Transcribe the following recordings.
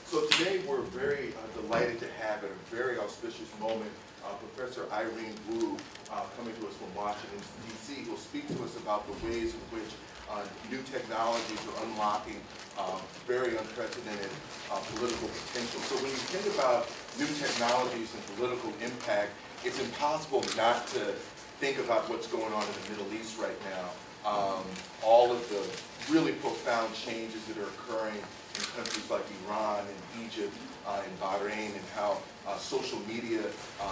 So today we're very delighted to have at a very auspicious moment Professor Irene Wu coming to us from Washington, D.C. who will speak to us about the ways in which new technologies are unlocking very unprecedented political potential. So when you think about new technologies and political impact, it's impossible not to think about what's going on in the Middle East right now. All of the really profound changes that are occurring in countries like Iran and Egypt and Bahrain, and how social media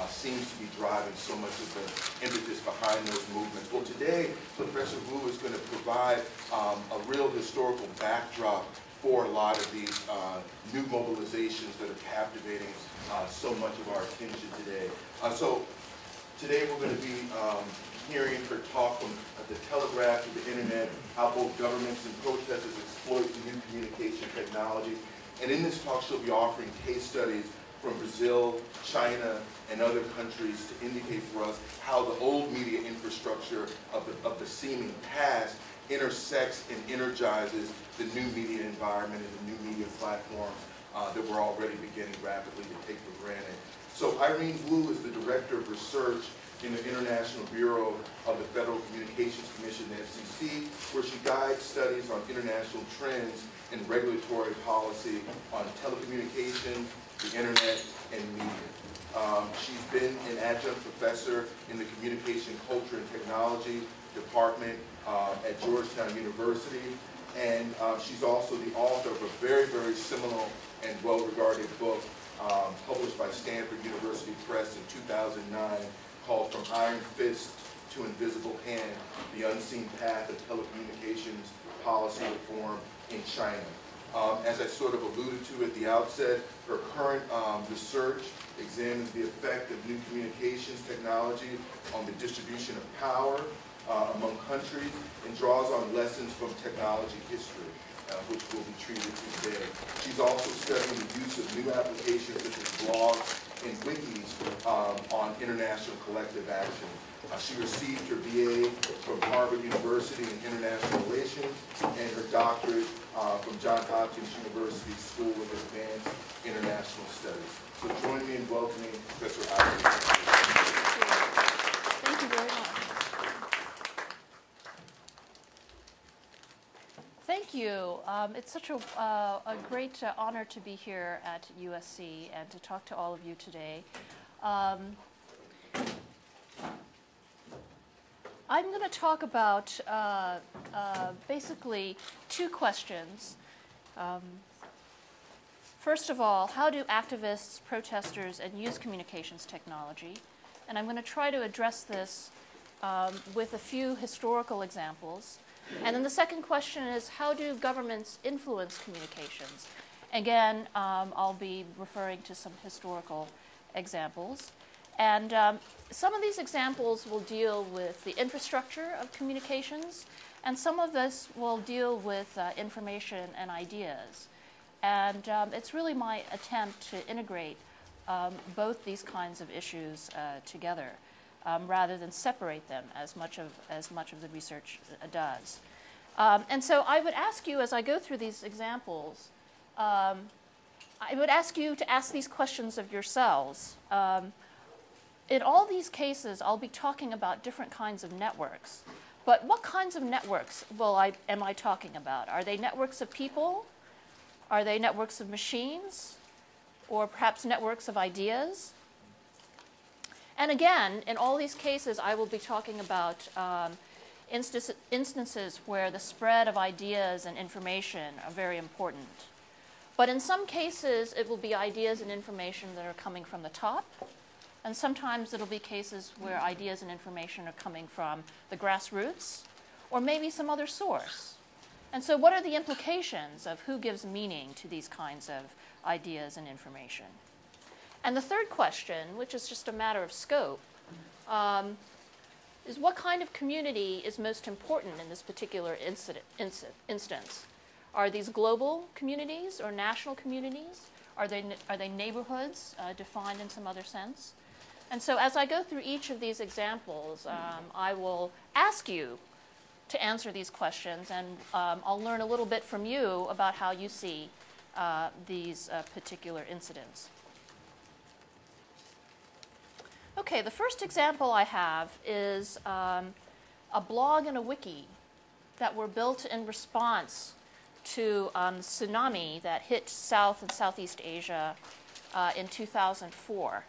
seems to be driving so much of the impetus behind those movements. Well, today, Professor Wu is going to provide a real historical backdrop for a lot of these new mobilizations that are captivating so much of our attention today. So today we're going to be hearing her talk from the telegraph to the internet, how both governments and protesters exploit new communication technologies. And in this talk, she'll be offering case studies from Brazil, China, and other countries to indicate for us how the old media infrastructure of the seeming past intersects and energizes the new media environment and the new media platforms that we're already beginning rapidly to take for granted. So Irene Wu is the Director of Research in the International Bureau of the Federal Communications Commission, the FCC, where she guides studies on international trends and regulatory policy on telecommunications, the internet, and media. She's been an adjunct professor in the Communication, Culture, and Technology Department at Georgetown University, and she's also the author of a very, very seminal and well-regarded book published by Stanford University Press in 2009 called From Iron Fist to Invisible Hand, The Unseen Path of Telecommunications Policy Reform in China. As I sort of alluded to at the outset, her current research examines the effect of new communications technology on the distribution of power among countries and draws on lessons from technology history, which we'll be treated to today. She's also studying the use of new applications such as blogs and wikis on international collective action. She received her BA from Harvard University in International Relations and her doctorate from Johns Hopkins University School of Advanced International Studies. So join me in welcoming Professor Irene. Thank you very much. Thank you. It's such a great honor to be here at USC and to talk to all of you today. I'm going to talk about basically two questions. First of all, how do activists, protesters, and use communications technology? And I'm going to try to address this with a few historical examples. And then the second question is, how do governments influence communications? Again, I'll be referring to some historical examples. And some of these examples will deal with the infrastructure of communications, and some of this will deal with information and ideas. And it's really my attempt to integrate both these kinds of issues together, rather than separate them as much of the research does. And so I would ask you, as I go through these examples, I would ask you to ask these questions of yourselves. In all these cases, I'll be talking about different kinds of networks. But what kinds of networks am I talking about? Are they networks of people? Are they networks of machines? Or perhaps networks of ideas? And again, in all these cases, I will be talking about instances where the spread of ideas and information are very important. But in some cases, it will be ideas and information that are coming from the top. And sometimes it'll be cases where ideas and information are coming from the grassroots or maybe some other source. And so what are the implications of who gives meaning to these kinds of ideas and information? And the third question, which is just a matter of scope, is what kind of community is most important in this particular instance? Are these global communities or national communities? Are they neighborhoods defined in some other sense? And so as I go through each of these examples, I will ask you to answer these questions, and I'll learn a little bit from you about how you see these particular incidents. Okay, the first example I have is a blog and a wiki that were built in response to tsunami that hit South and Southeast Asia in 2004.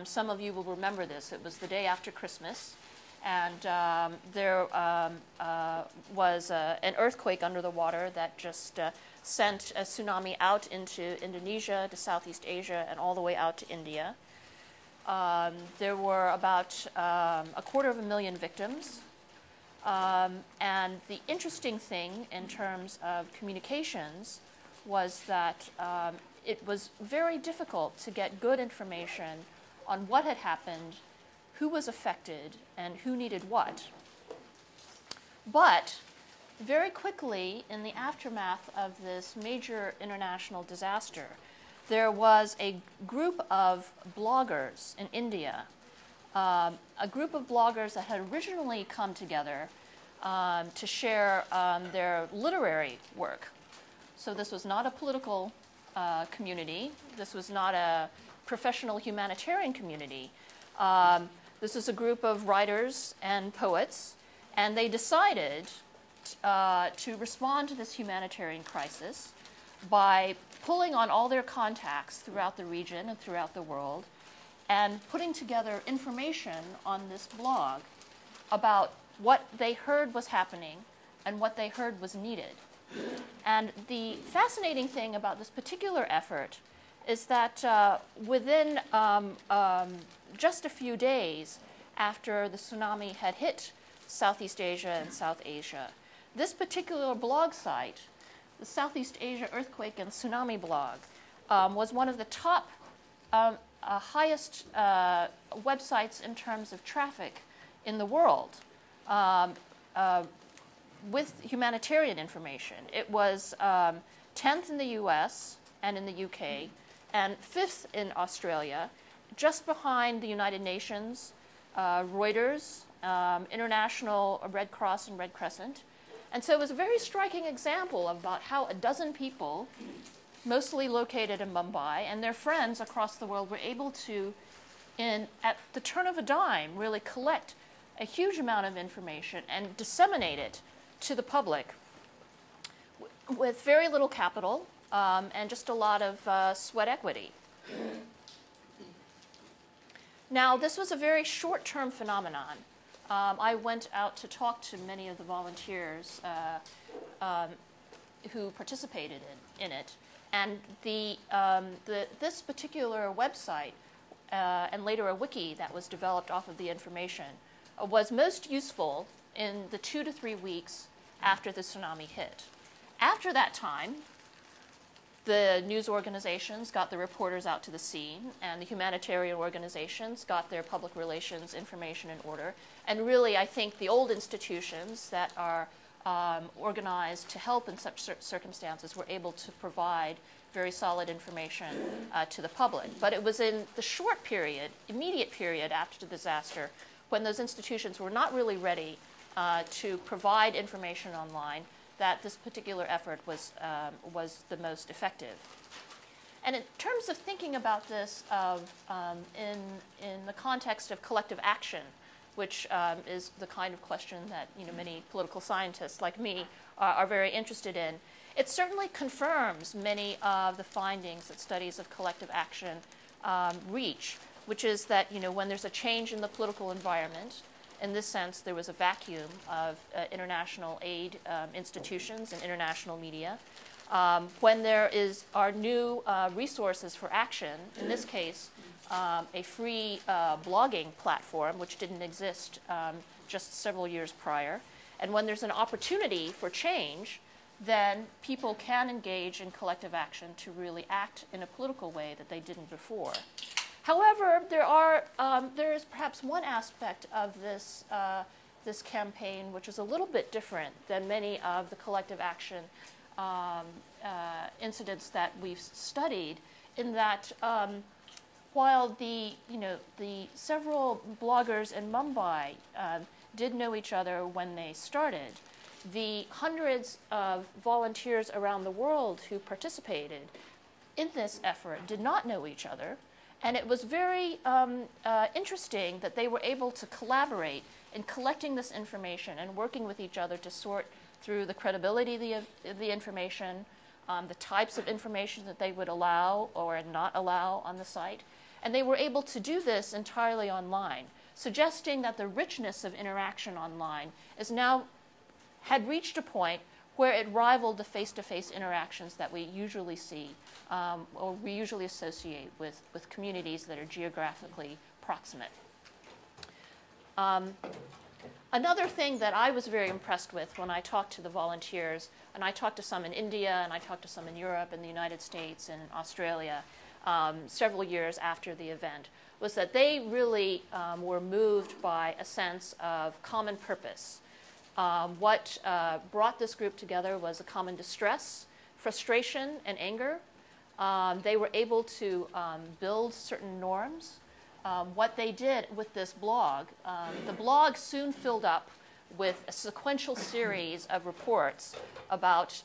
Some of you will remember this. It was the day after Christmas, and there was an earthquake under the water that just sent a tsunami out into Indonesia, to Southeast Asia, and all the way out to India. There were about 250,000 victims. And the interesting thing in terms of communications was that it was very difficult to get good information on what had happened, who was affected, and who needed what. But very quickly, in the aftermath of this major international disaster, there was a group of bloggers in India, a group of bloggers that had originally come together to share their literary work. So this was not a political community. This was not a professional humanitarian community. This is a group of writers and poets, and they decided to respond to this humanitarian crisis by pulling on all their contacts throughout the region and throughout the world and putting together information on this blog about what they heard was happening and what they heard was needed. And the fascinating thing about this particular effort is that within just a few days after the tsunami had hit Southeast Asia and South Asia, this particular blog site, the Southeast Asia Earthquake and Tsunami blog, was one of the top highest websites in terms of traffic in the world with humanitarian information. It was 10th in the US and in the UK, and 5th in Australia, just behind the United Nations, Reuters, International Red Cross and Red Crescent. And so it was a very striking example about how a dozen people, mostly located in Mumbai, and their friends across the world were able to, at the turn of a dime, really collect a huge amount of information and disseminate it to the public with very little capital and just a lot of sweat equity. Now, this was a very short-term phenomenon. I went out to talk to many of the volunteers who participated in it. And this particular website, and later a wiki that was developed off of the information, was most useful in the 2 to 3 weeks after the tsunami hit. After that time, the news organizations got the reporters out to the scene, and the humanitarian organizations got their public relations information in order. And really, I think the old institutions that are organized to help in such circumstances were able to provide very solid information to the public. But it was in the short period, immediate period after the disaster, when those institutions were not really ready to provide information online, that this particular effort was the most effective. And in terms of thinking about this in the context of collective action, which is the kind of question that many political scientists like me are very interested in, it certainly confirms many of the findings that studies of collective action reach, which is that when there's a change in the political environment, in this sense, there was a vacuum of international aid institutions and international media. When there are new resources for action, in this case, a free blogging platform, which didn't exist just several years prior, and when there's an opportunity for change, then people can engage in collective action to really act in a political way that they didn't before. However, there is perhaps one aspect of this, this campaign which is a little bit different than many of the collective action incidents that we've studied, in that while the several bloggers in Mumbai did know each other when they started, the hundreds of volunteers around the world who participated in this effort did not know each other, and it was very interesting that they were able to collaborate in collecting this information and working with each other to sort through the credibility of the information, the types of information that they would allow or not allow on the site. And they were able to do this entirely online, suggesting that the richness of interaction online had reached a point where it rivaled the face-to-face interactions that we usually see or we usually associate with communities that are geographically proximate. Another thing that I was very impressed with when I talked to the volunteers, and I talked to some in India, and I talked to some in Europe, and the United States, and Australia, several years after the event, was that they really were moved by a sense of common purpose. What brought this group together was a common distress, frustration, and anger. They were able to build certain norms. What they did with this blog, the blog soon filled up with a sequential series of reports about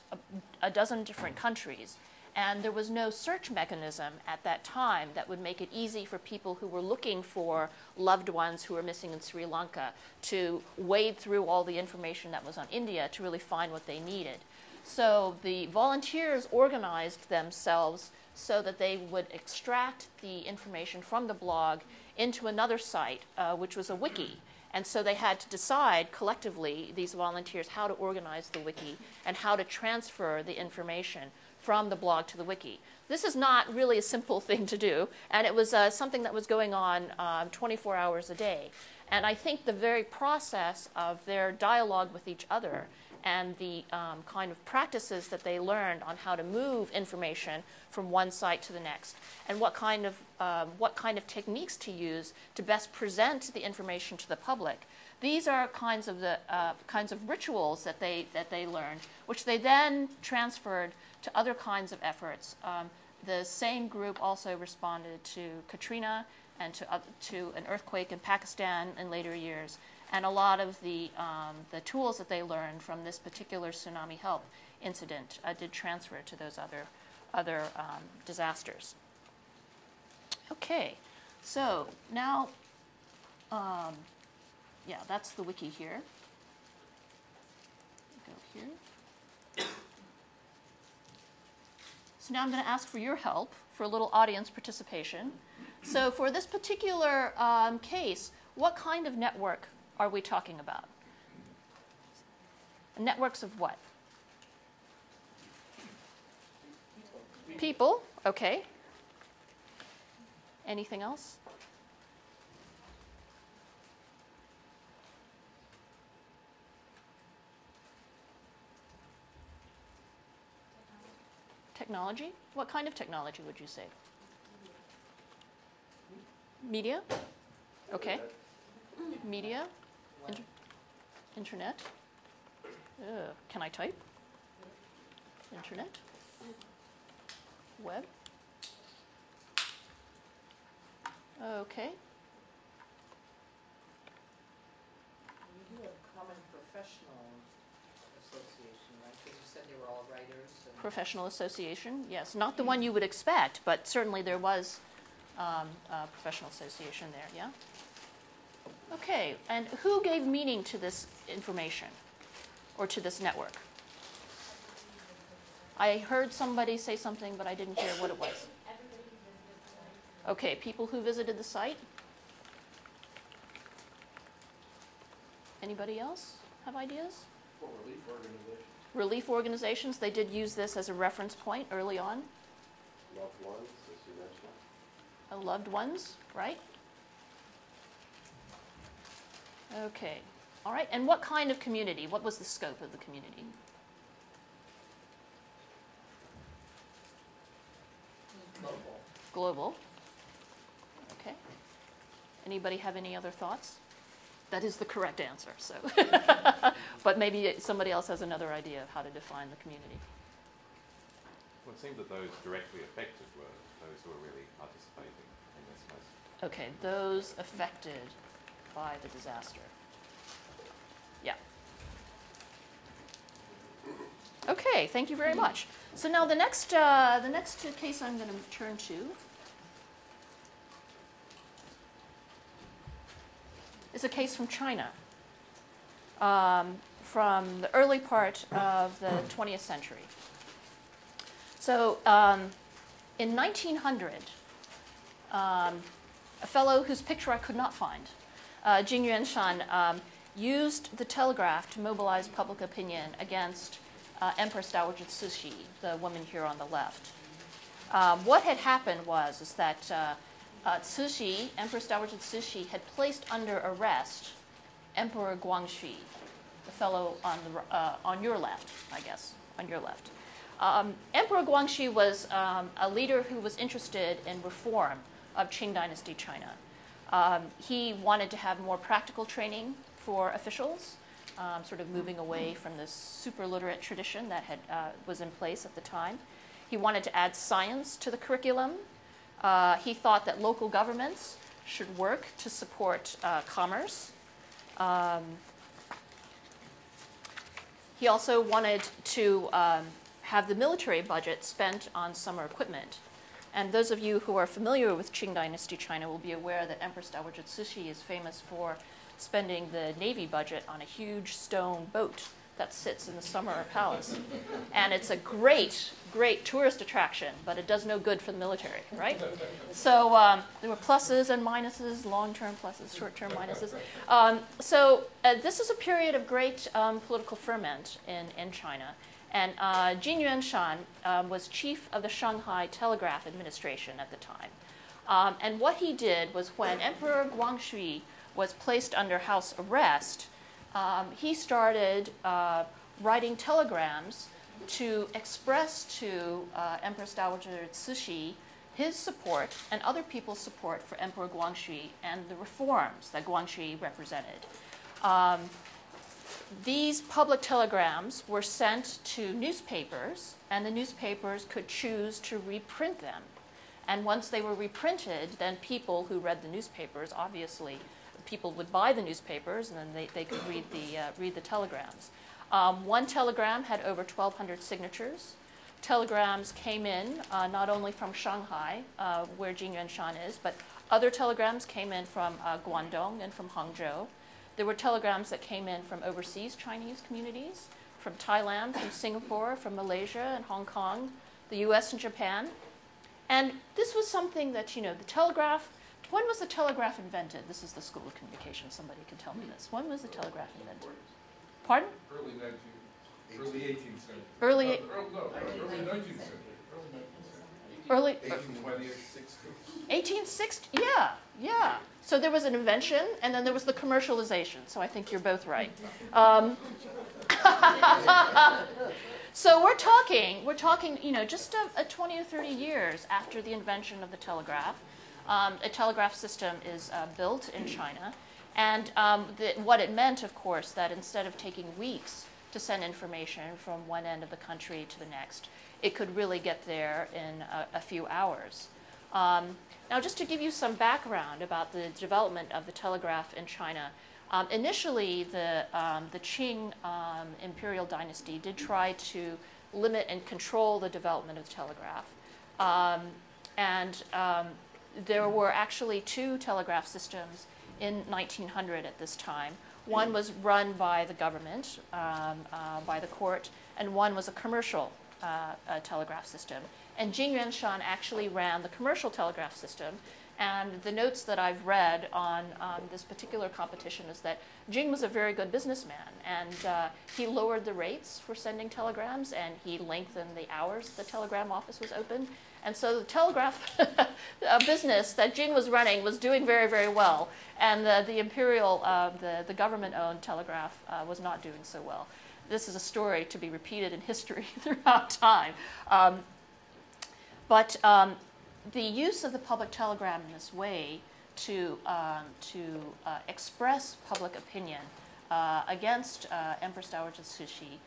a dozen different countries. And there was no search mechanism at that time that would make it easy for people who were looking for loved ones who were missing in Sri Lanka to wade through all the information that was on India to really find what they needed. So the volunteers organized themselves so that they would extract the information from the blog into another site, which was a wiki. And so they had to decide collectively, these volunteers, how to organize the wiki and how to transfer the information from the blog to the wiki. This is not really a simple thing to do, and it was something that was going on 24 hours a day. And I think the very process of their dialogue with each other and the kind of practices that they learned on how to move information from one site to the next, and what kind of techniques to use to best present the information to the public. These are kinds of rituals that they learned, which they then transferred to other kinds of efforts. The same group also responded to Katrina and to an earthquake in Pakistan in later years. And a lot of the tools that they learned from this particular tsunami help incident did transfer to those other disasters. Okay, so now, yeah, that's the wiki here. Go here. So now I'm going to ask for your help for a little audience participation. So for this particular case, what kind of network are we talking about? Networks of what? People, okay. Anything else? Technology? What kind of technology would you say? Media? Okay. Media? Internet? Can I type? Internet? Web? Okay. You do a common professional association, right? Because you said they were all writers. Professional association, yes. Not the one you would expect, but certainly there was a professional association there, yeah? Okay, and who gave meaning to this information or to this network? I heard somebody say something, but I didn't hear what it was. Okay, people who visited the site. Anybody else have ideas? Well, relief organizations. Relief organizations, they did use this as a reference point early on. Loved ones, as you mentioned. Loved ones, right? Okay, all right, and what kind of community? What was the scope of the community? Global. Global. Okay. Anybody have any other thoughts? That is the correct answer, so. But maybe somebody else has another idea of how to define the community. Well, it seemed that those directly affected were those who were really participating in this most. Okay, those affected by the disaster. Yeah. Okay. Okay, thank you very much. So now the next case I'm going to turn to is a case from China, from the early part of the 20th century. So in 1900, a fellow whose picture I could not find, Jing Yuanshan, used the telegraph to mobilize public opinion against Empress Dowager Cixi, the woman here on the left. What had happened is that Cixi, Empress Dowager Cixi, had placed under arrest Emperor Guangxi, the fellow on your left, I guess, on your left. Emperor Guangxi was a leader who was interested in reform of Qing Dynasty China. He wanted to have more practical training for officials, sort of moving away from this super literate tradition that was in place at the time. He wanted to add science to the curriculum. He thought that local governments should work to support commerce. He also wanted to have the military budget spent on summer equipment. And those of you who are familiar with Qing Dynasty China will be aware that Empress Dowager Cixi is famous for spending the Navy budget on a huge stone boat that sits in the summer palace. And it's a great, great tourist attraction, but it does no good for the military, right? So there were pluses and minuses, long-term pluses, short-term minuses. This is a period of great political ferment in China. And Jing Yuanshan was chief of the Shanghai Telegraph Administration at the time. And what he did was when Emperor Guangxi was placed under house arrest, he started writing telegrams to express to Empress Dowager Cixi his support and other people's support for Emperor Guangxi and the reforms that Guangxi represented. These public telegrams were sent to newspapers, and the newspapers could choose to reprint them. And once they were reprinted, then people who read the newspapers, obviously, people would buy the newspapers, and then they could read the telegrams. One telegram had over 1,200 signatures. Telegrams came in not only from Shanghai, where Jing Yuanshan is, but other telegrams came in from Guangdong and from Hangzhou. There were telegrams that came in from overseas Chinese communities, from Thailand, from Singapore, from Malaysia and Hong Kong, the US and Japan. And this was something that, the telegraph, when was the telegraph invented? This is the School of Communication, somebody can tell me this. When was the telegraph invented? Pardon? Early 18th century. Early 19th century. Early 1820s, 1860, yeah. So there was an invention, and then there was the commercialization. So I think you're both right. So we're talking, just 20 or 30 years after the invention of the telegraph. A telegraph system is built in China, and what it meant, of course, that instead of taking weeks to send information from one end of the country to the next, it could really get there in a few hours. Now, just to give you some background about the development of the telegraph in China, initially the Qing imperial dynasty did try to limit and control the development of the telegraph. There were actually two telegraph systems in 1900 at this time. One was run by the government, by the court, and one was a commercial telegraph system. And Jing Yuanshan actually ran the commercial telegraph system. And the notes that I've read on this particular competition is that Jing was a very good businessman, and he lowered the rates for sending telegrams, and he lengthened the hours the telegram office was open. And so the telegraph business that Jing was running was doing very, very well, and the imperial, the government-owned telegraph was not doing so well. This is a story to be repeated in history throughout time. But the use of the public telegram in this way to express public opinion against Empress Dowager Cixi,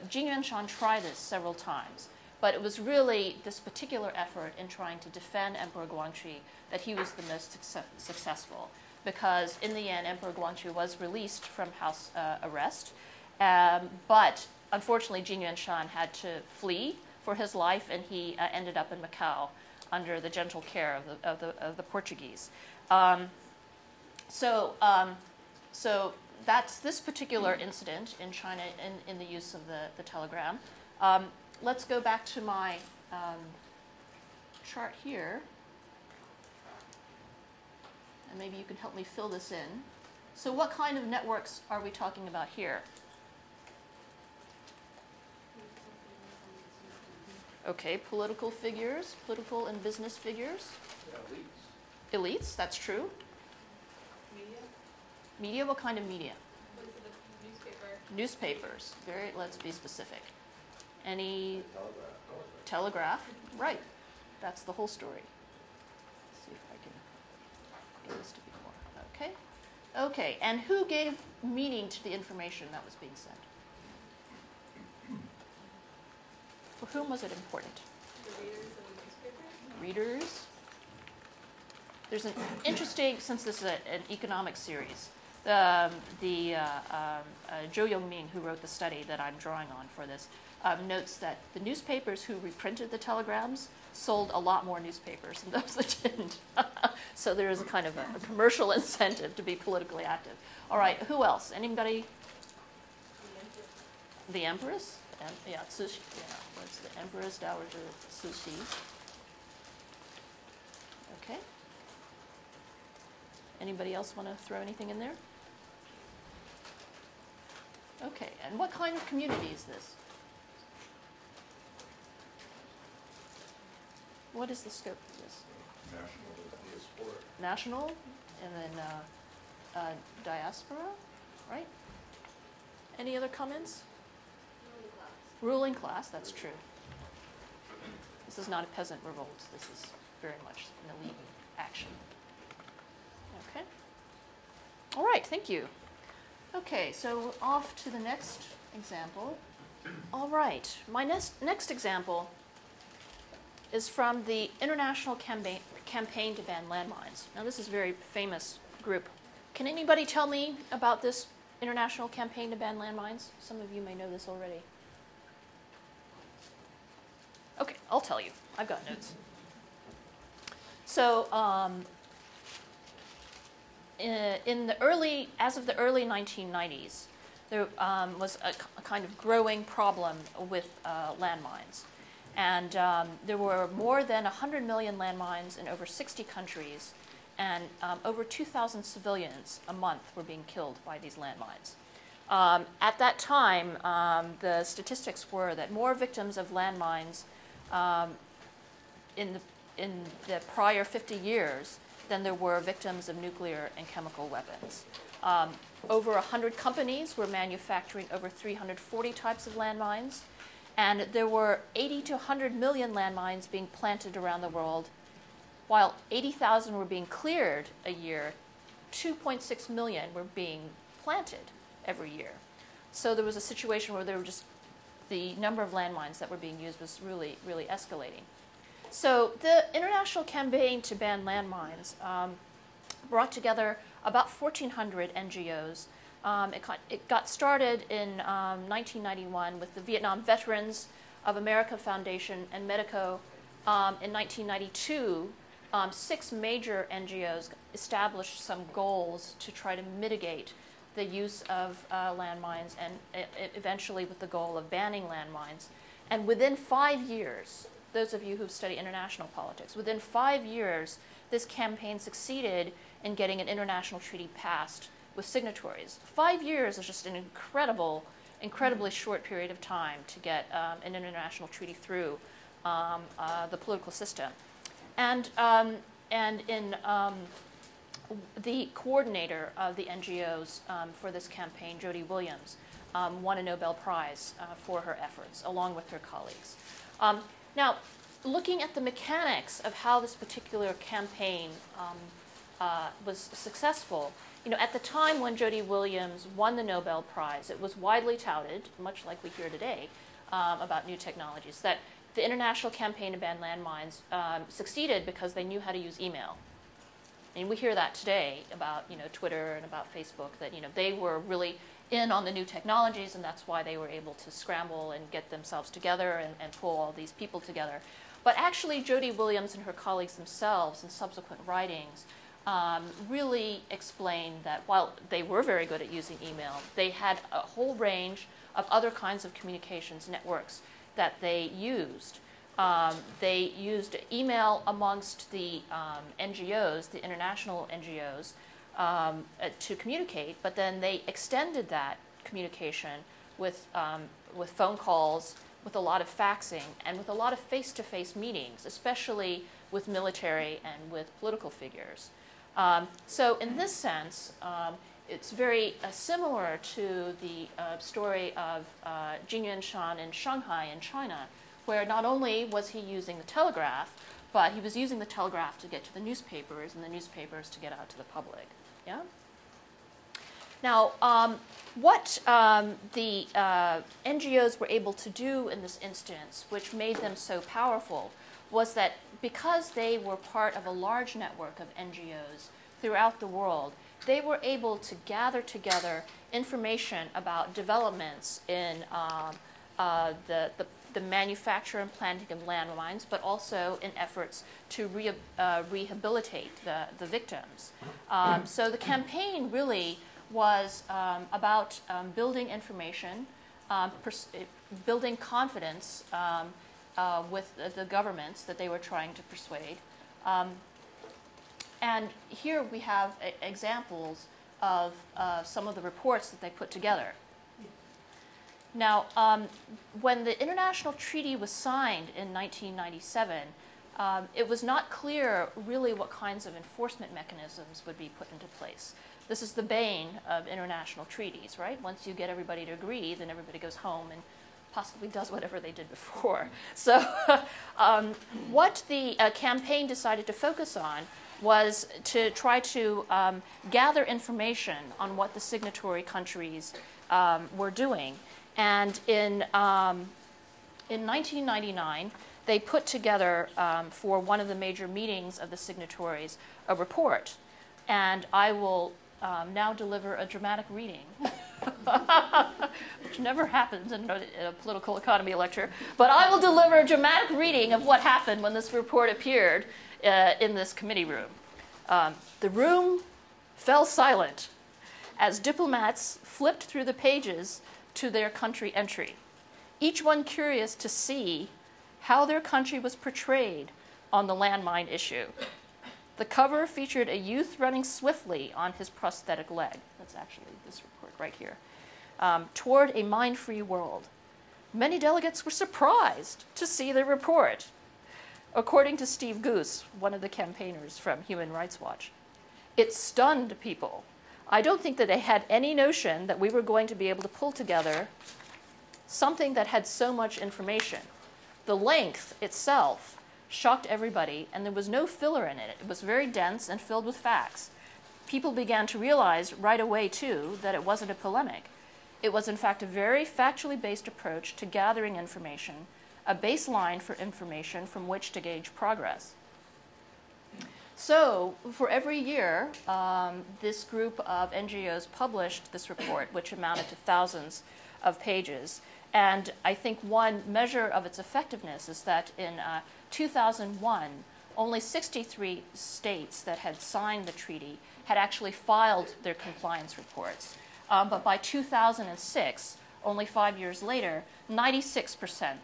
Jing Yuanshan tried this several times, but it was really this particular effort in trying to defend Emperor Guangxi that he was the most successful, because in the end, Emperor Guangxi was released from house arrest, But unfortunately, Jin Yuanshan had to flee for his life, and he ended up in Macau under the gentle care of the Portuguese. So that's this particular incident in China in the use of the telegram. Let's go back to my chart here. And maybe you can help me fill this in. So what kind of networks are we talking about here? Okay, political figures, political and business figures. Yeah, elites. Elites, that's true. Media? Media, what kind of media? What is it, the newspaper? Newspapers. Let's be specific. Any Telegraph. telegraph? Right. That's the whole story. Let's see if I can get this to be more. Okay. Okay, and who gave meaning to the information that was being sent? For whom was it important? The readers of the newspaper? Readers. There's an interesting, since this is an economic series, Zhou Yongming, who wrote the study that I'm drawing on for this, notes that the newspapers who reprinted the telegrams sold a lot more newspapers than those that didn't. So there is a kind of a commercial incentive to be politically active. All right, who else? Anybody? The Empress? Yeah, Cixi. Yeah, that's the Empress Dowager Cixi. Okay. Anybody else want to throw anything in there? Okay, and what kind of community is this? What is the scope of this? National diaspora. National, and then diaspora, right? Any other comments? Ruling class, that's true. This is not a peasant revolt. This is very much an elite action. Okay. All right, thank you. Okay, so off to the next example. All right, my next example is from the International Campaign to Ban Landmines. Now, this is a very famous group. Can anybody tell me about this International Campaign to Ban Landmines? Some of you may know this already. Okay, I'll tell you. I've got notes. So, as of the early 1990s, there was a kind of growing problem with landmines. And there were more than 100 million landmines in over 60 countries, and over 2,000 civilians a month were being killed by these landmines. At that time, the statistics were that more victims of landmines in the prior 50 years than there were victims of nuclear and chemical weapons. Over 100 companies were manufacturing over 340 types of landmines, and there were 80 to 100 million landmines being planted around the world. While 80,000 were being cleared a year, 2.6 million were being planted every year. So there was a situation where there were just the number of landmines that were being used was really, really escalating. So the International Campaign to Ban Landmines brought together about 1,400 NGOs. It got started in 1991 with the Vietnam Veterans of America Foundation and Medico. In 1992, 6 major NGOs established some goals to try to mitigate the use of landmines, and eventually with the goal of banning landmines. And within 5 years, those of you who've studied international politics, within 5 years, this campaign succeeded in getting an international treaty passed with signatories. 5 years is just an incredibly short period of time to get an international treaty through the political system. And in the coordinator of the NGOs for this campaign, Jody Williams, won a Nobel Prize for her efforts, along with her colleagues. Now, looking at the mechanics of how this particular campaign was successful, at the time when Jody Williams won the Nobel Prize, it was widely touted, much like we hear today, about new technologies, that the International Campaign to Ban Landmines succeeded because they knew how to use email. And we hear that today about Twitter and about Facebook, that they were really in on the new technologies, and that's why they were able to scramble and get themselves together and pull all these people together. But actually, Jody Williams and her colleagues themselves in subsequent writings really explained that while they were very good at using email, they had a whole range of other kinds of communications networks that they used. They used email amongst the NGOs, the international NGOs, to communicate, but then they extended that communication with phone calls, with a lot of faxing, and with a lot of face-to-face meetings, especially with military and with political figures. So in this sense, it's very similar to the story of Jin Yuanshan in Shanghai in China, where not only was he using the telegraph, but he was using the telegraph to get to the newspapers and the newspapers to get out to the public. Yeah? Now, what the NGOs were able to do in this instance, which made them so powerful, was that because they were part of a large network of NGOs throughout the world, they were able to gather together information about developments in the manufacture and planting of landmines, but also in efforts to rehabilitate the victims. So the campaign really was about building information, building confidence with the governments that they were trying to persuade. And here we have examples of some of the reports that they put together. Now, when the international treaty was signed in 1997, it was not clear really what kinds of enforcement mechanisms would be put into place. This is the bane of international treaties, right? Once you get everybody to agree, then everybody goes home and possibly does whatever they did before. So what the campaign decided to focus on was to try to gather information on what the signatory countries were doing. And in 1999, they put together, for one of the major meetings of the signatories, a report. And I will now deliver a dramatic reading, which never happens in a political economy lecture. But I will deliver a dramatic reading of what happened when this report appeared in this committee room. The room fell silent as diplomats flipped through the pages to their country entry, each one curious to see how their country was portrayed on the landmine issue. The cover featured a youth running swiftly on his prosthetic leg. That's actually this report right here. Toward a mine-free world. Many delegates were surprised to see the report, according to Steve Goose, one of the campaigners from Human Rights Watch. It stunned people. I don't think that they had any notion that we were going to be able to pull together something that had so much information. The length itself shocked everybody, and there was no filler in it. It was very dense and filled with facts. People began to realize right away, too, that it wasn't a polemic. It was, in fact, a very factually based approach to gathering information, a baseline for information from which to gauge progress. So, for every year, this group of NGOs published this report, which amounted to thousands of pages. And I think one measure of its effectiveness is that in 2001, only 63 states that had signed the treaty had actually filed their compliance reports. But by 2006, only 5 years later, 96%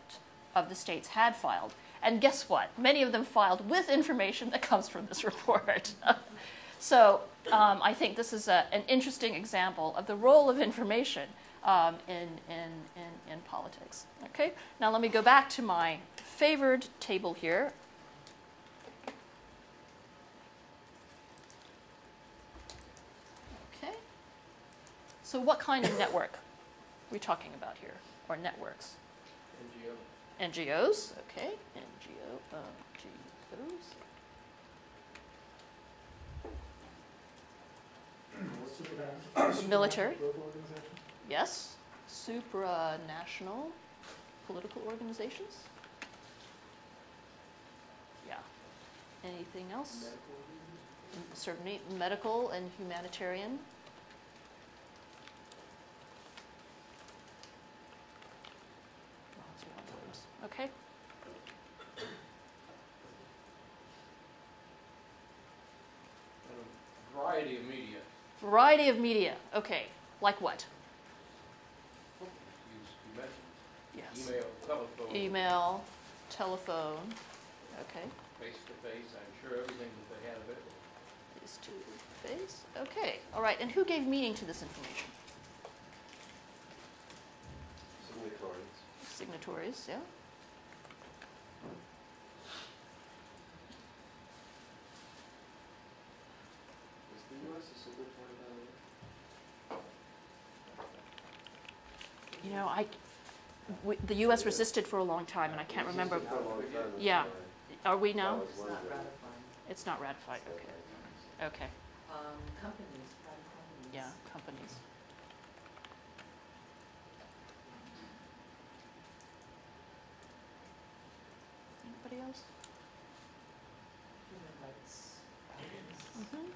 of the states had filed. And guess what? Many of them filed with information that comes from this report. So I think this is an interesting example of the role of information in politics. Okay? Now let me go back to my favored table here. Okay. So what kind of network are we talking about here, or networks? NGOs, okay, NGOs. Military, yes. Supranational political organizations. Yeah. Anything else? Certainly medical and humanitarian. Okay. And a variety of media. Variety of media. Okay. Like what? You mentioned Yes. email, telephone, Email, telephone. Okay. face-to-face. I'm sure everything that they had available. These two face. Okay. All right. And who gave meaning to this information? Signatories. Signatories. Yeah. Is the U.S. a signatory, by the way? You know, the U.S. resisted for a long time, and I can't remember. For a long time, that's Yeah. why. Are we now? That was It's one not of the- ratifying. It's not ratified. Okay. Okay. Companies, private companies. Yeah. Companies. Anybody else? Human rights. Mm-hmm.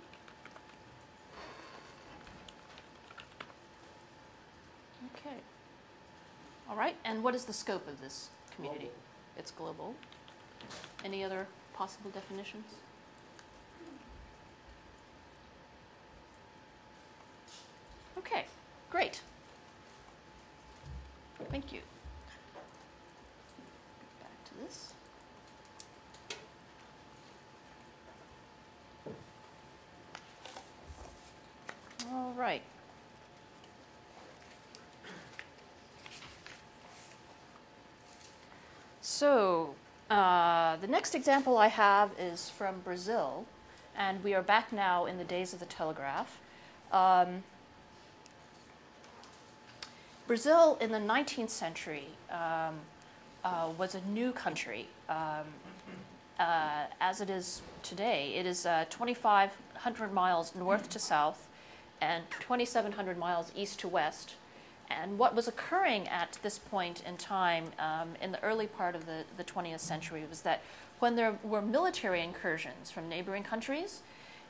Okay. All right. And what is the scope of this community? Global. It's global. Any other possible definitions? Okay. Great. Thank you. Back to this. All right. So, the next example I have is from Brazil, and we are back now in the days of the telegraph. Brazil in the 19th century was a new country. As it is today, it is 2,500 miles north to south and 2,700 miles east to west. And what was occurring at this point in time in the early part of the 20th century was that when there were military incursions from neighboring countries,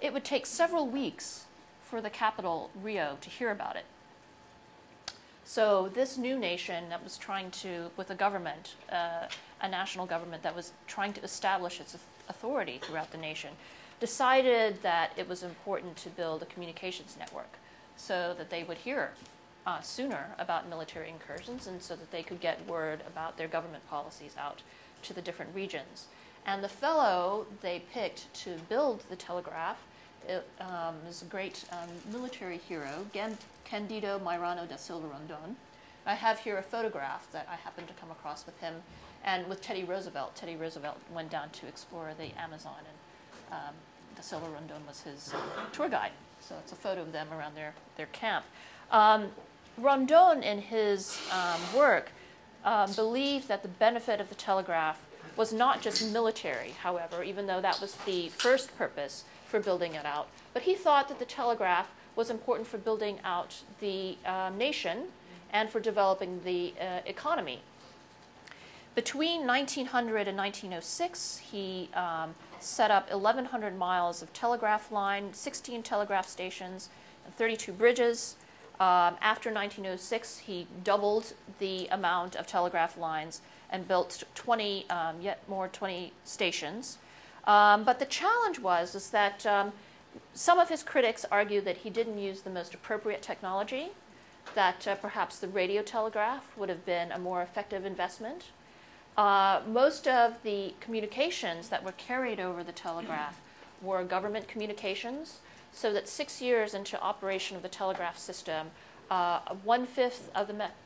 it would take several weeks for the capital, Rio, to hear about it. So this new nation that was trying to, with a government, a national government that was trying to establish its authority throughout the nation, decided that it was important to build a communications network so that they would hear sooner about military incursions and so that they could get word about their government policies out to the different regions. And the fellow they picked to build the telegraph is a great military hero, Candido Mairano da Silva Rondon. I have here a photograph that I happened to come across with him and with Teddy Roosevelt. Teddy Roosevelt went down to explore the Amazon, and da Silva Rondon was his tour guide. So it's a photo of them around their camp. Rondon, in his work, believed that the benefit of the telegraph was not just military, however, even though that was the first purpose for building it out, but he thought that the telegraph was important for building out the nation and for developing the economy. Between 1900 and 1906, he set up 1,100 miles of telegraph line, 16 telegraph stations, and 32 bridges. After 1906, he doubled the amount of telegraph lines and built 20 stations. But the challenge is that some of his critics argue that he didn't use the most appropriate technology, that perhaps the radio telegraph would have been a more effective investment. Most of the communications that were carried over the telegraph were government communications, so that 6 years into operation of the telegraph system, 1/5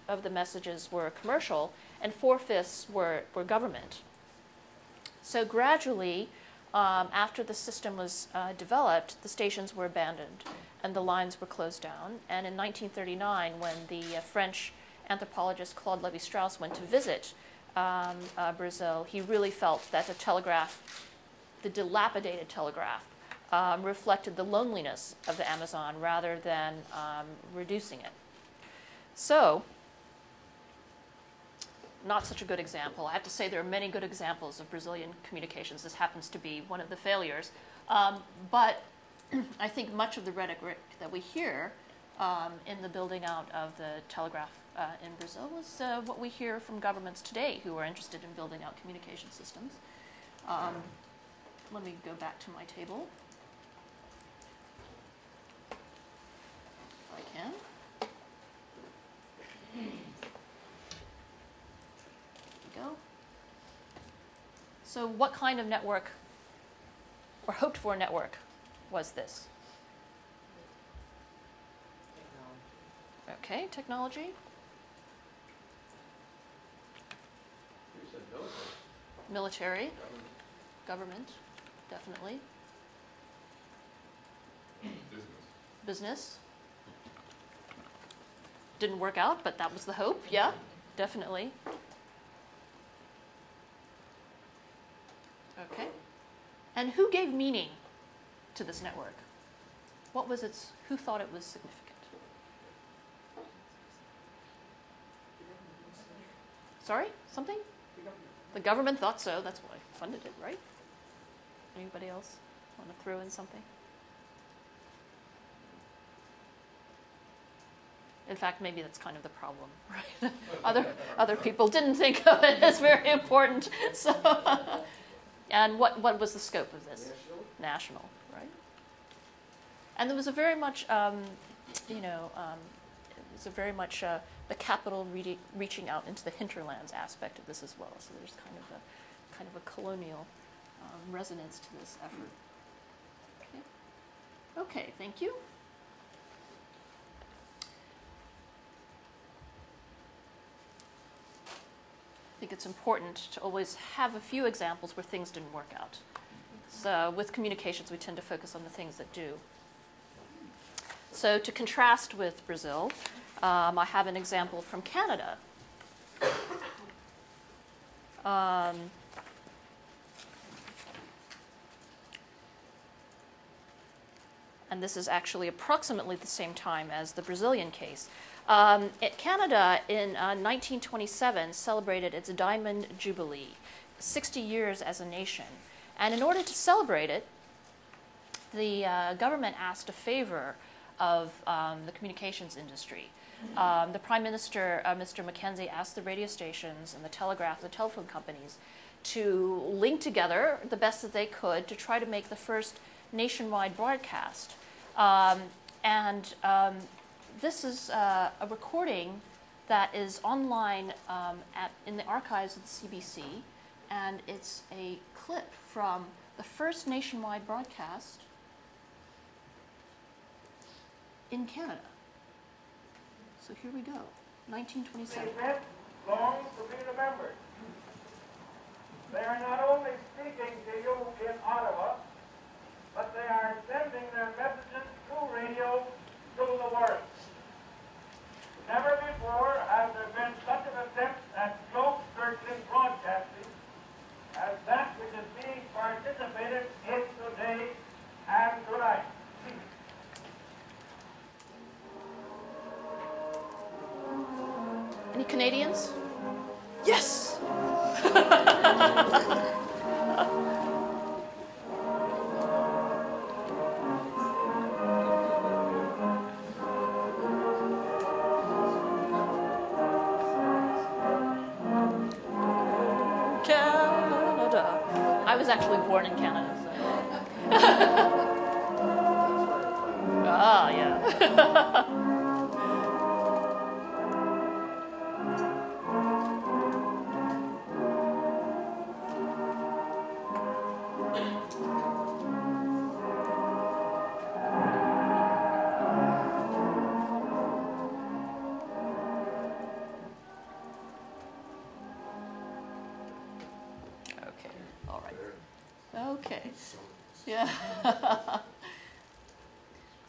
of the messages were commercial and 4/5 were government. So gradually, after the system was developed, the stations were abandoned and the lines were closed down. And in 1939, when the French anthropologist Claude Lévi-Strauss went to visit Brazil, he really felt that the telegraph, the dilapidated telegraph, reflected the loneliness of the Amazon rather than reducing it. So, not such a good example. I have to say there are many good examples of Brazilian communications. This happens to be one of the failures. But I think much of the rhetoric that we hear in the building out of the telegraph in Brazil was what we hear from governments today who are interested in building out communication systems. Let me go back to my table, if I can. There we go. So what kind of network, or hoped for network, was this? Technology. Okay, technology. You said military. Military. Government, definitely. Business. Didn't work out, but that was the hope. Yeah, definitely. Okay. And who gave meaning to this network? What was its, who thought it was significant? Sorry, something? The government thought so, that's why I funded it, right? Anybody else want to throw in something? In fact, maybe that's kind of the problem, right? other people didn't think of it as very important. So, and what was the scope of this? National, right? And there was a very much, it was a very much the capital reaching out into the hinterlands aspect of this as well. So there's kind of a colonial resonance to this effort. Okay, thank you. I think it's important to always have a few examples where things didn't work out. So with communications, we tend to focus on the things that do. So to contrast with Brazil, I have an example from Canada. And this is actually approximately the same time as the Brazilian case. Canada in 1927 celebrated its Diamond Jubilee, 60 years as a nation. And in order to celebrate it, the government asked a favor of the communications industry. The Prime Minister, Mr. Mackenzie, asked the radio stations and the telegraph, the telephone companies, to link together the best that they could to try to make the first nationwide broadcast. This is a recording that is online in the archives of the CBC, and it's a clip from the first nationwide broadcast in Canada. So here we go, 1927. The event longs to be remembered. They are not only speaking to you in Ottawa, but they are sending their messages through radio to the world. Never before has there been such an attempt at globe-circling broadcasting as that which is being participated in today and tonight. Any Canadians? Yes! Canada. I was actually born in Canada. So. Ah, yeah.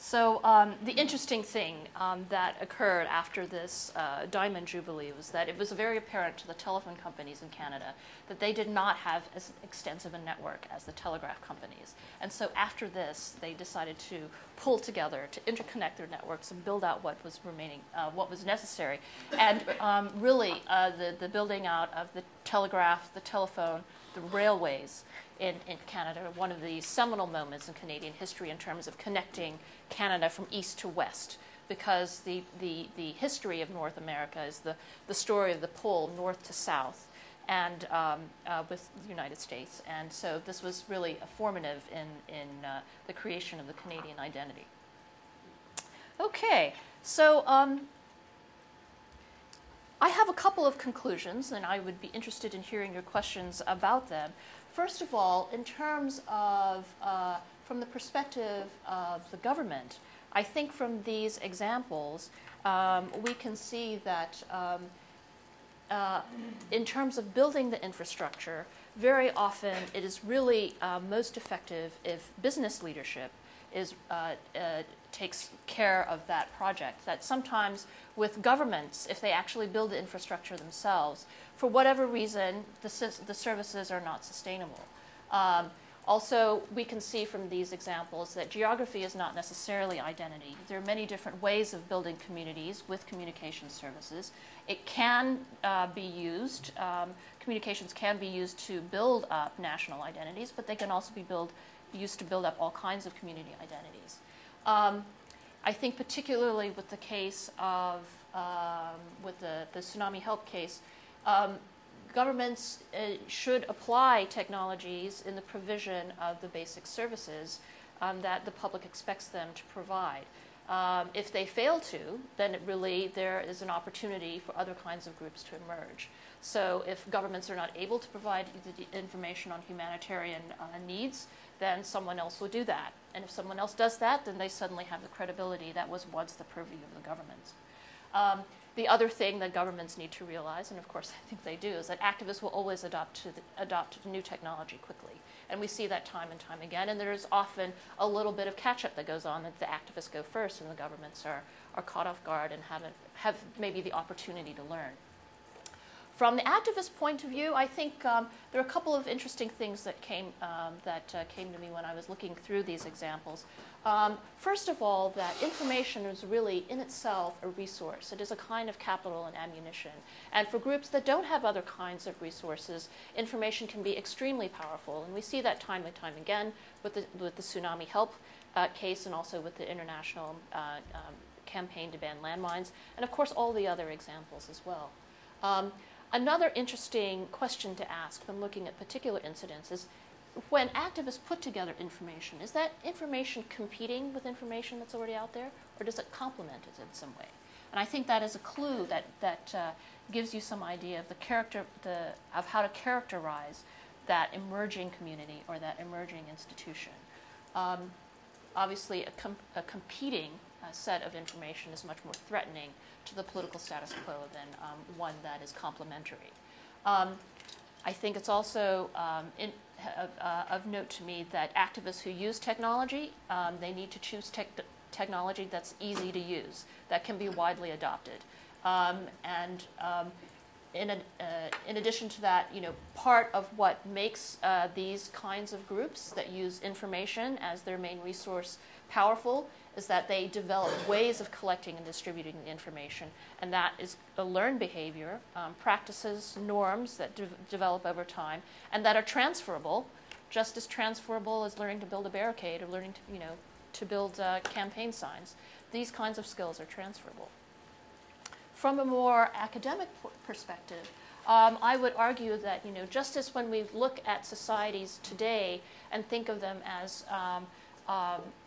So the interesting thing that occurred after this Diamond Jubilee was that it was very apparent to the telephone companies in Canada that they did not have as extensive a network as the telegraph companies. And so after this, they decided to pull together, to interconnect their networks and build out what was remaining, what was necessary. And really, the building out of the telegraph, the telephone, the railways in Canada, one of the seminal moments in Canadian history in terms of connecting Canada from east to west because the history of North America is the story of the pull north to south and with the United States. And so this was really formative in the creation of the Canadian identity. Okay, so I have a couple of conclusions, and I would be interested in hearing your questions about them. First of all, in terms of, from the perspective of the government, I think from these examples, we can see that in terms of building the infrastructure, very often it is really most effective if business leadership takes care of that project. That sometimes with governments, if they actually build the infrastructure themselves, for whatever reason, the services are not sustainable. Also, we can see from these examples that geography is not necessarily identity. There are many different ways of building communities with communication services. It can be used, communications can be used to build up national identities, but they can also be used to build up all kinds of community identities. I think particularly with the case of, with the tsunami help case, governments should apply technologies in the provision of the basic services that the public expects them to provide. If they fail to, then there is an opportunity for other kinds of groups to emerge. So if governments are not able to provide the information on humanitarian needs, then someone else will do that. And if someone else does that, then they suddenly have the credibility that was once the purview of the government. The other thing that governments need to realize, and of course I think they do, is that activists will always adopt new technology quickly. And we see that time and time again. And there is often a little bit of catch-up that goes on, that the activists go first and the governments are caught off guard and have maybe the opportunity to learn. From the activist point of view, I think there are a couple of interesting things that came to me when I was looking through these examples. First of all, that information is really in itself a resource. It is a kind of capital and ammunition. And for groups that don't have other kinds of resources, information can be extremely powerful. And we see that time and time again with the tsunami help case, and also with the international campaign to ban landmines, and of course all the other examples as well. Another interesting question to ask when looking at particular incidents is, when activists put together information, is that information competing with information that's already out there, or does it complement it in some way? And I think that is a clue that gives you some idea of of how to characterize that emerging community or that emerging institution. Obviously, a competing set of information is much more threatening to the political status quo than one that is complementary. I think it's also of note to me that activists who use technology, they need to choose technology that's easy to use, that can be widely adopted. In addition to that, part of what makes these kinds of groups that use information as their main resource powerful is that they develop ways of collecting and distributing the information, and that is a learned behavior, practices, norms that develop over time, and that are transferable, just as transferable as learning to build a barricade or learning to build campaign signs. These kinds of skills are transferable. From a more academic perspective, I would argue that just as when we look at societies today and think of them as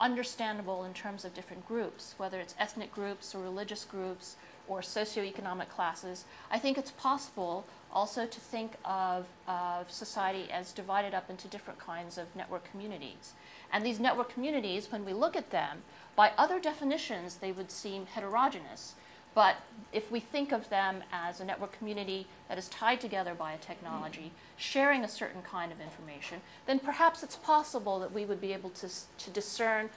understandable in terms of different groups, whether it's ethnic groups or religious groups or socioeconomic classes, I think it's possible also to think of society as divided up into different kinds of network communities. And these network communities, when we look at them, by other definitions, they would seem heterogeneous. But if we think of them as a network community that is tied together by a technology, sharing a certain kind of information, then perhaps it's possible that we would be able to discern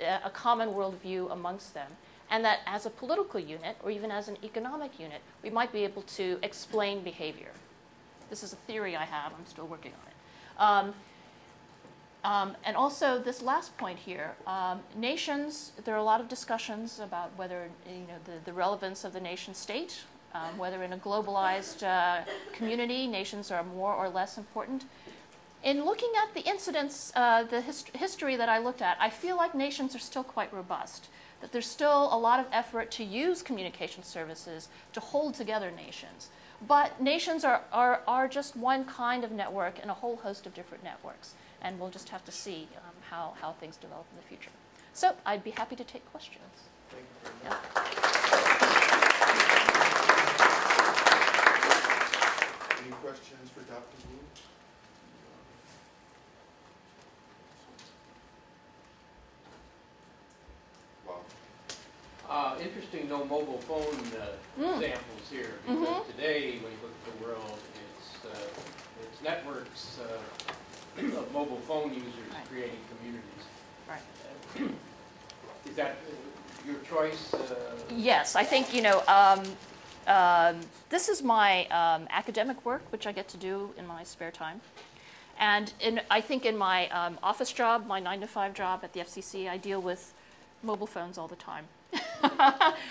a common worldview amongst them. And that as a political unit, or even as an economic unit, we might be able to explain behavior. This is a theory I have. I'm still working on it. And also this last point here, nations, there are a lot of discussions about whether the relevance of the nation state, whether in a globalized community nations are more or less important. In looking at the incidents, the history that I looked at, I feel like nations are still quite robust. that there's still a lot of effort to use communication services to hold together nations. But nations are just one kind of network in a whole host of different networks. And we'll just have to see how things develop in the future. So I'd be happy to take questions. Thank you very much. Any questions for Dr. Wu? Wow. Interesting, no mobile phone examples here, because today, when you look at the world, it's networks of mobile phone users creating communities. Right. Is that your choice? Yes, I think, this is my academic work, which I get to do in my spare time. And I think in my office job, my 9-to-5 job at the FCC, I deal with mobile phones all the time.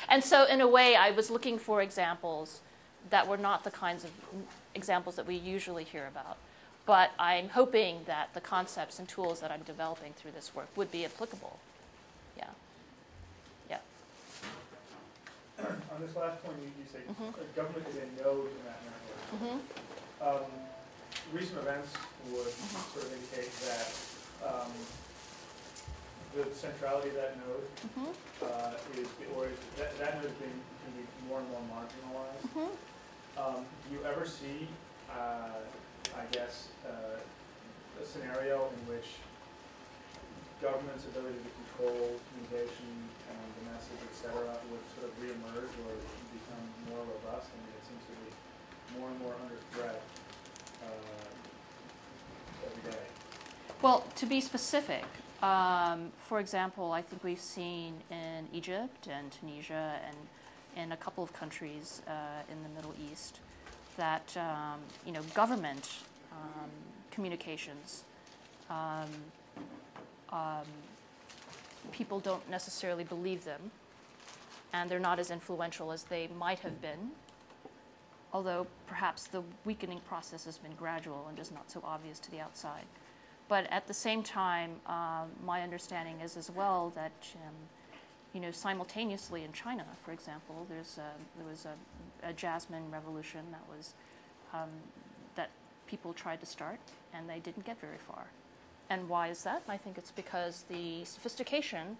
And so in a way, I was looking for examples that were not the kinds of examples that we usually hear about. But I'm hoping that the concepts and tools that I'm developing through this work would be applicable. Yeah. Yeah. On this last point, you say government is a node in that network. Recent events would sort of indicate that the centrality of that node that node can be more and more marginalized. Do you ever see, I guess, a scenario in which government's ability to control communication and the message, etc., would sort of reemerge or become more robust? I mean, it seems to be more and more under threat every day. Well, to be specific, for example, I think we've seen in Egypt and Tunisia and in a couple of countries in the Middle East that government communications, people don't necessarily believe them, and they're not as influential as they might have been, although perhaps the weakening process has been gradual and just not so obvious to the outside. But at the same time, my understanding is as well that simultaneously in China, for example, there was a Jasmine revolution that was that people tried to start, and they didn't get very far. And why is that? I think it's because the sophistication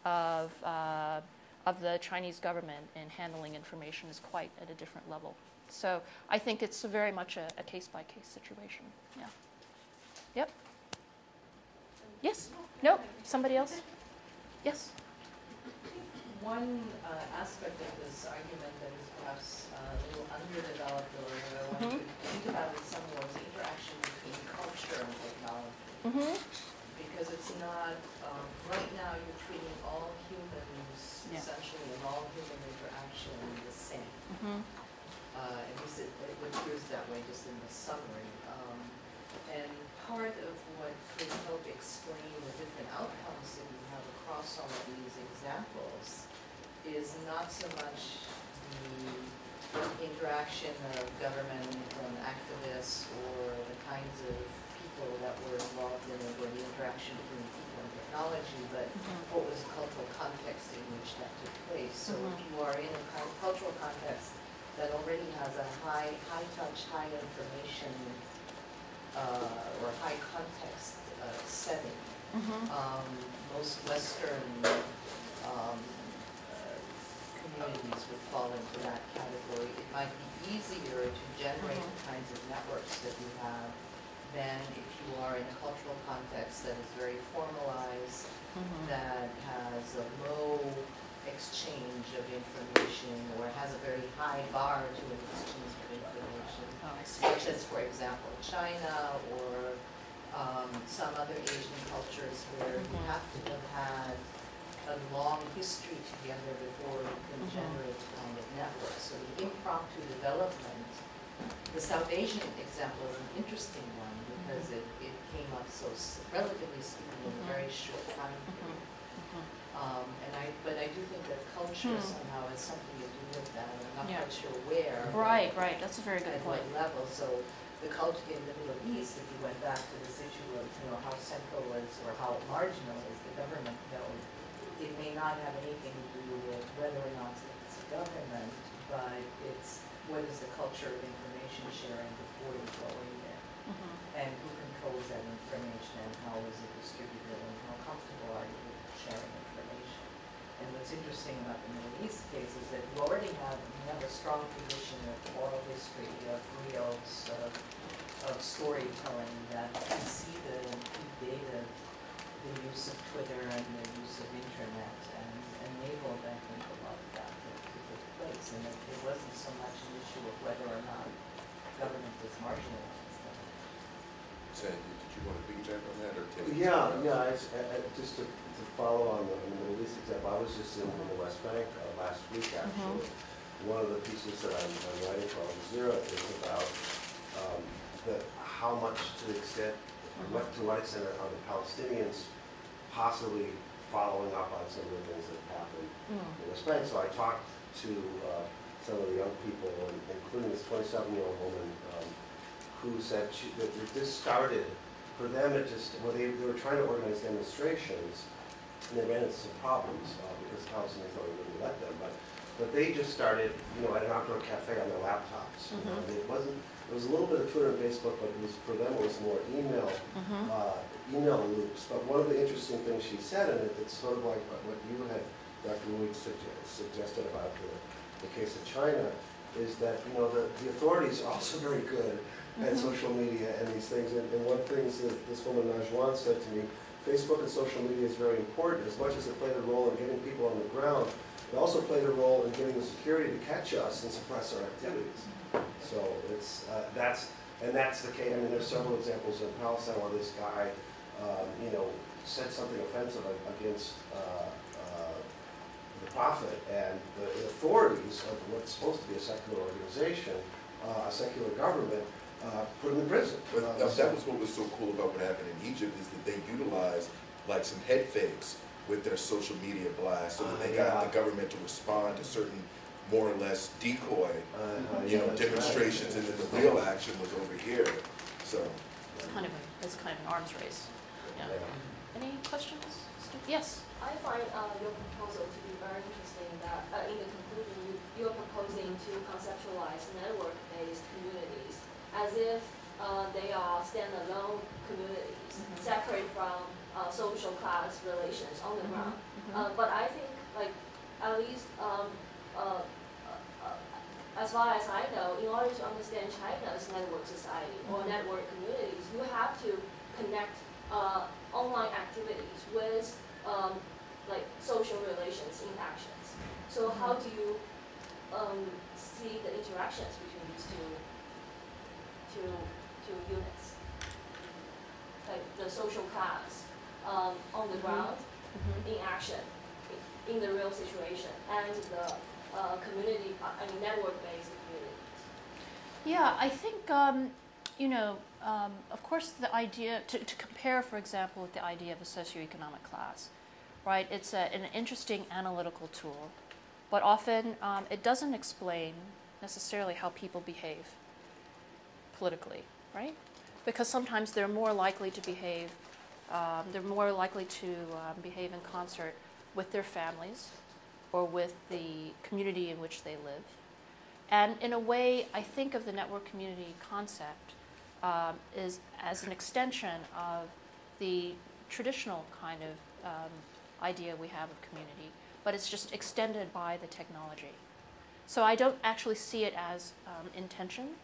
of the Chinese government in handling information is quite at a different level. So I think it's very much a case-by-case situation. Yeah. Yep. Yes? No? Somebody else? Yes? One aspect of this argument that is perhaps a little underdeveloped, or I want to think about it some more, is the interaction between culture and technology. Because it's not, right now you're treating all humans, essentially, and all human interaction the same. At least it appears that way just in the summary. And part of what could help explain the different outcomes that you have across all of these examples is not so much the interaction of government and activists or the kinds of people that were involved in it, or the interaction between people and technology, but what was the cultural context in which that took place. So if you are in a cultural context that already has a high touch, high information, or high context setting, most Western communities would fall into that category. It might be easier to generate the kinds of networks that you have than if you are in a cultural context that is very formalized, that has a low exchange of information, or has a very high bar to an exchange of information, such as, for example, China or some other Asian cultures where you have to have had a long history together before you can generate the kind of network. So the impromptu development, the South Asian example is an interesting one because it came up so, relatively speaking, in a very short time period. But I do think that culture somehow has something to do with that. I'm not quite sure where. Right. That's a very good At point. what level. So the culture in the Middle East, if you went back to this issue of how central is or how marginal is the government, that would it may not have anything to do with whether or not it's a government, but it's what is the culture of information sharing before you go in there, and who controls that information, and how is it distributed, and how comfortable are you with sharing information. And what's interesting about the Middle East case is that you already have a strong tradition of oral history, of reels, of storytelling that preceded and predated the use of Twitter and the use of internet, and enabled, I think, a lot of that to take place. And it wasn't so much an issue of whether or not government was marginalized. Sandy, did you want to piggyback on that or take? Yeah. Just to follow on the Middle East example, I was just in the West Bank last week, actually. One of the pieces that I'm writing for Al Jazeera is about how much, to the extent, to what extent are the Palestinians possibly following up on some of the things that have happened in the West Bank. So I talked to some of the young people, including this 27-year-old woman who said that this started, for them it just, they were trying to organize demonstrations, and they ran into some problems because the Palestinians thought we wouldn't let them, but they just started, at an outdoor cafe on their laptops. It was a little bit of Twitter and Facebook, but for them it was more email loops. But one of the interesting things she said, and it's sort of like what you had, Dr. Wu, suggested about the case of China, is that the authorities are also very good at social media and these things. And one thing that this woman Najwan said to me, Facebook and social media is very important. As much as it played a role in getting people on the ground, it also played a role in getting the security to catch us and suppress our activities. So that's the case. I mean, there's several examples in Palestine where this guy, said something offensive against the prophet, and the authorities of what's supposed to be a secular organization, a secular government, put him in prison. But that was what was so cool about what happened in Egypt, is that they utilized like some head fakes with their social media blast, so that they got the government to respond to certain more or less decoy, demonstrations, right. And then the real action was over here. So it's kind of an arms race. Yeah. Any questions? Yes. I find your proposal to be very interesting. That in the conclusion, you are proposing to conceptualize network-based communities as if they are standalone communities, separate from social class relations on the ground. But I think, at least as far as I know, in order to understand China's network society or network communities, you have to connect online activities with social relations interactions. So how do you see the interactions between these two units? Like the social class on the ground, in action, in the real situation, and the community, network-based communities. Yeah, I think, of course, the idea, to compare, for example, with the idea of a socioeconomic class, right? It's an interesting analytical tool, but often it doesn't explain necessarily how people behave politically, right? Because sometimes they're more likely to behave, behave in concert with their families or with the community in which they live. And in a way, I think of the network community concept is as an extension of the traditional kind of idea we have of community, but it's just extended by the technology. So I don't actually see it as in tension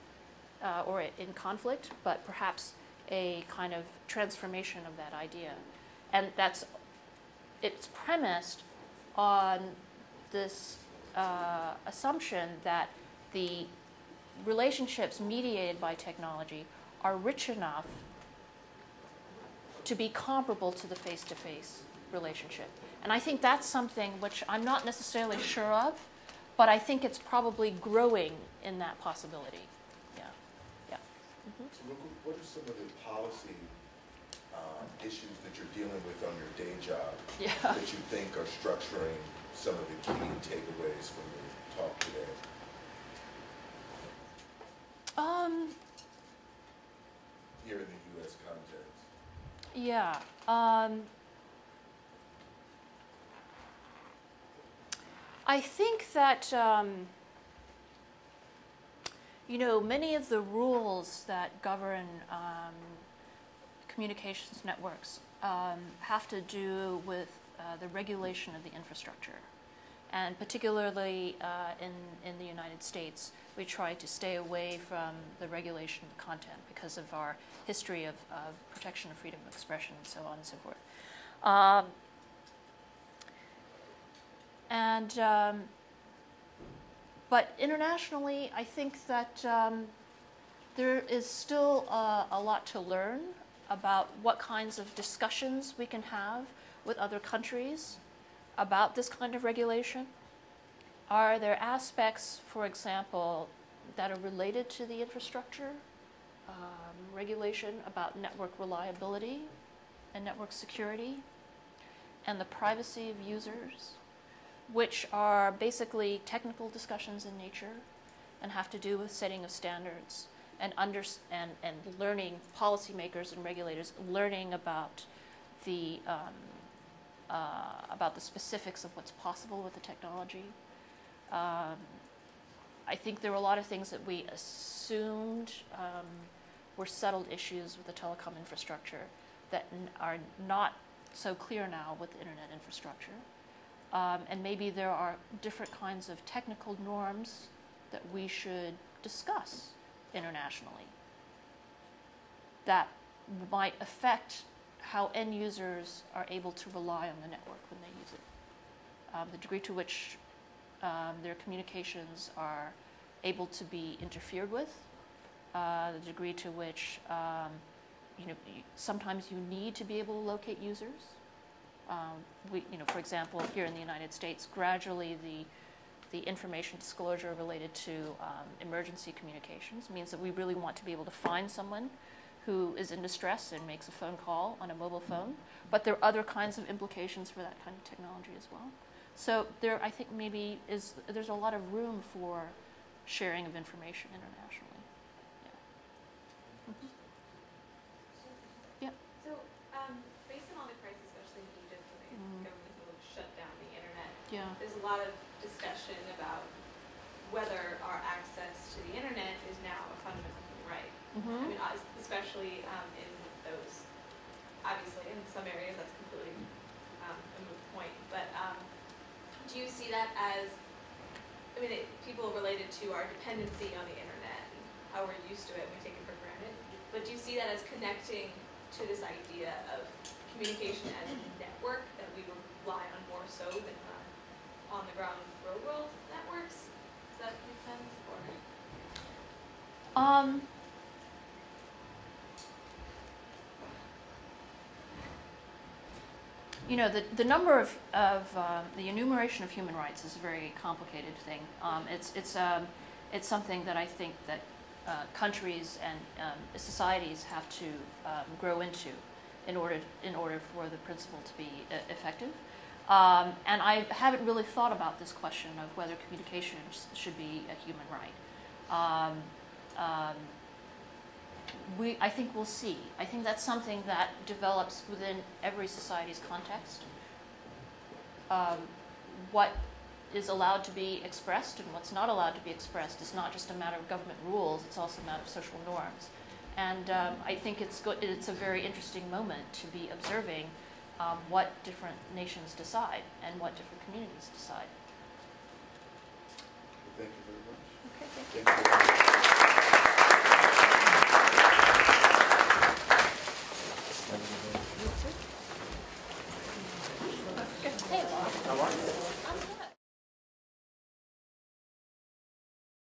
or in conflict, but perhaps a kind of transformation of that idea. And it's premised on this assumption that the relationships mediated by technology are rich enough to be comparable to the face-to-face relationship. And I think that's something which I'm not necessarily sure of, but I think it's probably growing in that possibility. Yeah. So what are some of the policy issues that you're dealing with on your day job that you think are structuring some of the key takeaways from the talk today? Here in the U.S. context. Yeah. I think that, you know, many of the rules that govern communications networks have to do with the regulation of the infrastructure. And particularly in the United States, we try to stay away from the regulation of content because of our history of protection of freedom of expression and so on and so forth. But internationally, I think that there is still a lot to learn about what kinds of discussions we can have with other countries about this kind of regulation. Are there aspects, for example, that are related to the infrastructure, regulation about network reliability and network security, and the privacy of users, which are basically technical discussions in nature and have to do with setting of standards and learning, policymakers and regulators learning about the specifics of what's possible with the technology. I think there were a lot of things that we assumed were settled issues with the telecom infrastructure that are not so clear now with the internet infrastructure. And maybe there are different kinds of technical norms that we should discuss internationally that might affect how end users are able to rely on the network when they use it. The degree to which their communications are able to be interfered with, the degree to which sometimes you need to be able to locate users. For example, here in the United States, gradually the information disclosure related to emergency communications means that we really want to be able to find someone who is in distress and makes a phone call on a mobile phone. But there are other kinds of implications for that kind of technology as well. So there, I think maybe there's a lot of room for sharing of information internationally. Yeah. Mm-hmm. Yeah. So based on all the crises, especially in Egypt, when the government will shut down the internet, there's a lot of discussion about whether our access to the internet is now a fundamental human right. Mm-hmm. I mean, especially in those, obviously in some areas that's completely a moot point, but do you see that as, I mean, people relate it to our dependency on the internet and how we're used to it and we take it for granted, but do you see that as connecting to this idea of communication as a network that we rely on more so than on the ground real world networks? Does that make sense? Or? You know, the number of the enumeration of human rights is a very complicated thing. It's something that I think that countries and societies have to grow into in order for the principle to be effective. And I haven't really thought about this question of whether communications should be a human right. I think we'll see. I think that's something that develops within every society's context. What is allowed to be expressed and what's not allowed to be expressed is not just a matter of government rules, it's also a matter of social norms. And I think it's a very interesting moment to be observing what different nations decide and what different communities decide. Thank you very much. Okay, thank you.